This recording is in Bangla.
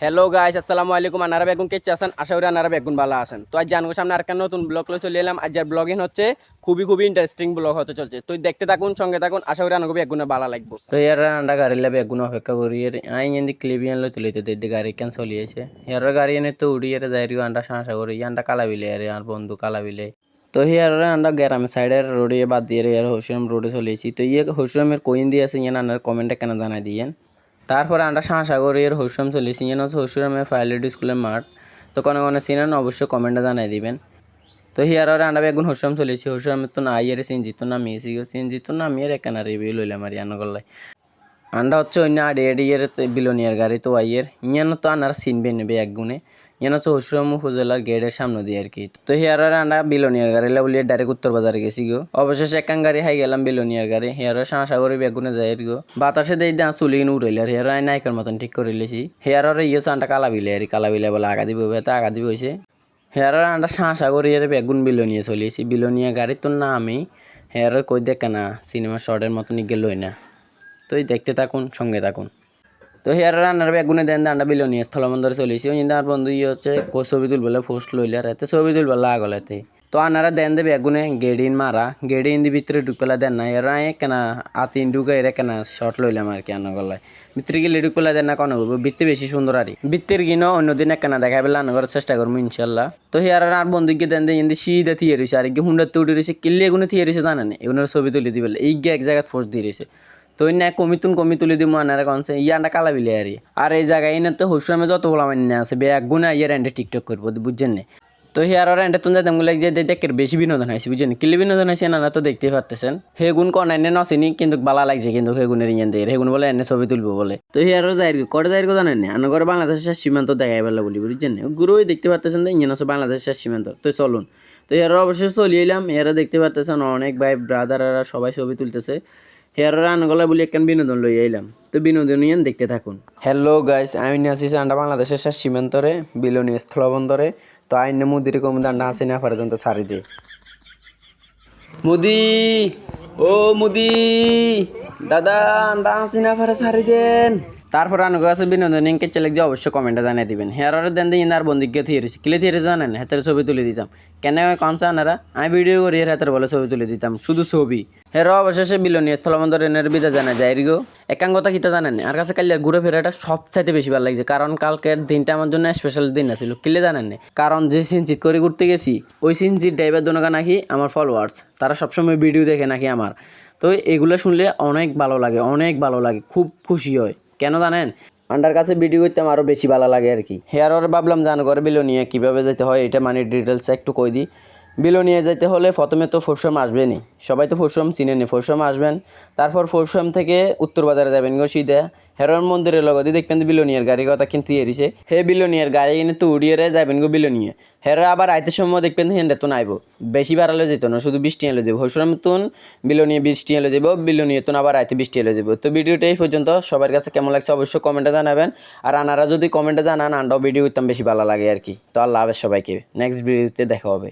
হ্যালো গাইস, আসসালামু আলাইকুম। আনারা বেগুন কেচে আছেন, আশা করি আনারা বেগুন ভালো আছেন। তো আজ জানবো সামনে আর একটা নতুন ব্লগ লয়ে চলে এলাম। আজ যার ব্লগিং হচ্ছে খুবই ইন্টারেস্টিং ব্লগ হতে চলছে। তো দেখতে থাকুন, সঙ্গে থাকুন, আশা করি আনাকে বেগুনে ভালো লাগবে। তো ইয়ার আন্ডা গাড়িলে বেগুন অপেক্ষা করি আই এন্দি ক্লিবিয়ান লো তুলিতে দেদি গাড়ি কেন চলিয়েছে ইয়ার গাড়ি এনে তো উড়ি এর যাইরিও আন্ডা সাঁসা করি আন্ডা কালা বিলে আর বন্ধু কালা বিলে তো হিয়ার আন্ডা গ্রাম সাইডের রোডে বাদ দিয়ে ইয়ার হোসেম রোডে চলিয়েছি তো ইয়ে হোসেমের কোইন দিয়ে আছে ইয়ান আন্ডার কমেন্টে কেন জানাই দিয়েন তারপরে আন্ডা সাঁসা করি এর হোসেম চলিয়েছি ইয়ান হচ্ছে হোসেমের ফাইলেড স্কুলের মাঠ তো কোনো চিনেন অবশ্যই কমেন্টে জানাই দিবেন তো হিয়ার আন্ডা বেগুন হোসেম চলেছি হোসেমের তো না আইয়ারে সিনজিত নামিয়েছি সিনজিত নামিয়ে একানা রিভিউ লইলাম আর ইয়ান গল্লাই আন্ডা হচ্ছে অন্য আড়িয়ার বিলোনিয়ার গাড়ি তো আইয়ের ইয়ানো তো আনার চিনবে নেবে এক গুণে ইয়ান হচ্ছে হসুরাম উপজেলার গেটের সামনে দিয়ে আর কি তো হিয়ার আন্ডা বিলোনিয়ার গাড়ি বলিয়ে ডাইরেক্ট উত্তর বাজারে গেছি গো অবশেষে একান গাড়ি হাই গেলাম বিলোনিয়ার গাড়ি হিয়ার সাঁসাগরে বেগুনে যায় গো বাতাসে দেই দা চুলি উড়াইলে আর হিয়ার নাইকের মতন ঠিক করে লেছি হিয়ার ইয়ে আন্ডা কালা বিলে আর কালা বিলে বলে আগা দিব তা আগা দিব হয়েছে হিয়ার আন্ডা সাঁসাগরে বেগুন বিলোনিয়া চলিয়েছি বিলোনিয়া গাড়ি তো না আমি হিয়ার কই দেখে না সিনেমা শর্টের মতন গেল না তো দেখতে থাকুন সঙ্গে থাকুন তো হিয়ার রান্নার বেগুনে দেন আন্ডা বিলোনিয়া স্থলবন্দরে চলেছি আর বন্ধু ইয়ে হচ্ছে ছবি তুলবেলা পোস্ট লইলে আর এতে ছবি তুলবেলা আগলাতে তো আনারা দেন দে বেগুনে গেডিন মারা গেডিন দি ভিতরে ঢুকবেলা দেন না এরা কেনা আতিন ঢুকে এরা কেনা শর্ট লইলাম আর কি আনা গলায় ভিতরে গেলে ঢুকবেলা দেন না কোনো বলবো বৃত্তি বেশি সুন্দর আর বৃত্তির কিনো অন্যদিন কেনা দেখা পেলে আনা করার চেষ্টা করবো ইনশাল্লাহ তো হিয়ার আর বন্ধুকে দেন দে ইন্দি সিধা থিয়ে রয়েছে আর কি হুন্ডাতে উঠে রয়েছে কিল্লি এগুলো থিয়ে রয়েছে জানেন এগুলোর ছবি তুলে দিবে এই এক জায়গায় পোস্ট দিয়ে রয়েছে তো না কমি তুলি দিব আনারা কনছে ইয়ান্ডা কালা বিলে আর এই জায়গায় এনে তো হুসরামে যত বলা মানে আছে ব্যাগ গুনা ইয়ার এন্ডে টিকটক করবো বুঝছেন না তো হিয়ার আর এন্ডে তুমি যাতে বলে যে দেখের বেশি বিনোদন হয়েছে বুঝছেন কিলি বিনোদন হয়েছে না তো দেখতেই পারতেছেন হেগুন কন এনে নসেনি কিন্তু বালা লাগছে কিন্তু হেগুনের ইয়ান দিয়ে হেগুন বলে এনে ছবি তুলবো বলে তো হিয়ারও যাই কটে যাই জানেন না আনাগর বাংলাদেশের সীমান্ত দেখাই বেলা বলি বুঝছেন না গুরুই দেখতে পারতেছেন তো ইঞ্জিন আছে বাংলাদেশের সীমান্ত তো চলুন তো হিয়ার অবশ্যই চলিয়ে এলাম এরা দেখতে পারতেছেন অনেক ভাই ব্রাদাররা সবাই ছবি তুলতেছে হেয়ার আনগলা বলে একখান বিনোদন লই আইলাম তো বিনোদন দেখতে থাকুন হ্যালো গাইস আমি নিয়ে আসিছি আন্ডা বাংলাদেশের শেষ সীমান্তরে বিলোনিয়া স্থলবন্দরে তো আইনে মুদির কম আন্ডা আসি না পর্যন্ত সারি দে মুদি ও মুদি দাদা আন্ডা আসি না পারে সারি দেন তারপর আনগো আছে বিনোদন ইনকে চলে যে অবশ্যই কমেন্টে জানিয়ে দিবেন হেয়ার দেন দিন আর বন্ধুকে থিয়েছি কিলে থিয়েছে জানেন হাতের ছবি তুলে দিতাম কেন কনসা আনারা আমি ভিডিও করি হাতের বলে ছবি তুলে দিতাম শুধু ছবি হের অবশেষে বিলোনিয়া স্থলবন্দর এনের বিদা জানা যায় গো একাঙ্গতা কিতা জানেন আর কাছে কাল ঘুরে ফেরাটা সবচাইতে বেশি ভালো লাগছে কারণ কালকের দিনটা আমার জন্য স্পেশাল দিন আছিল কিলে জানেন না কারণ যে সিনচিত করে ঘুরতে গেছি ওই সিনচিত ড্রাইভার দোনকা নাকি আমার ফলোয়ার্স তারা সবসময় ভিডিও দেখে নাকি আমার তো এগুলো শুনলে অনেক ভালো লাগে খুব খুশি হয় কেন জানেন আন্ডার কাছে ভিডিও করতে আরও বেশি ভালো লাগে আর কি হেয়ার ওর ভাবলাম জানো করে বিলোনিয়া কীভাবে যেতে হয় এটা মানে ডিটেলস একটু কই দিই বিলোনিয়া যেতে হলে প্রথমে তো ফরশম আসবেনই সবাই তো ফরশম চিনেনি ফরশম আসবেন তারপর ফরশম থেকে উত্তর বাজারে যাবেন গো সিধা হেরন মন্দিরের লগতে দেখবেন বিলোনিয়ার গাড়ি কথা কিন্তু এরিছে হে বিলোনিয়ার গাড়ি কিনে তো উড়িয়ে যাবেন গো বিলোনিয়া হের আবার আইতে সময় দেখবেন হেন্ডে তো নাইব বেশি বাড়ালে যেত না শুধু 20 টাকা যাবো হসুরাম তুন বিলোনিয়া 20 টাকা যাবো বিলোনিয়া তুন আবার আইতে 20 টাকা যাবো তো ভিডিওটা এই পর্যন্ত সবার কাছে কেমন লাগছে অবশ্যই কমেন্টে জানাবেন আর আনারা যদি কমেন্টে জানান আন্ডাও ভিডিও করতাম বেশি ভালো লাগে আর কি তো আল্লাহ হাফেজ সবাইকে নেক্সট ভিডিওতে দেখা হবে।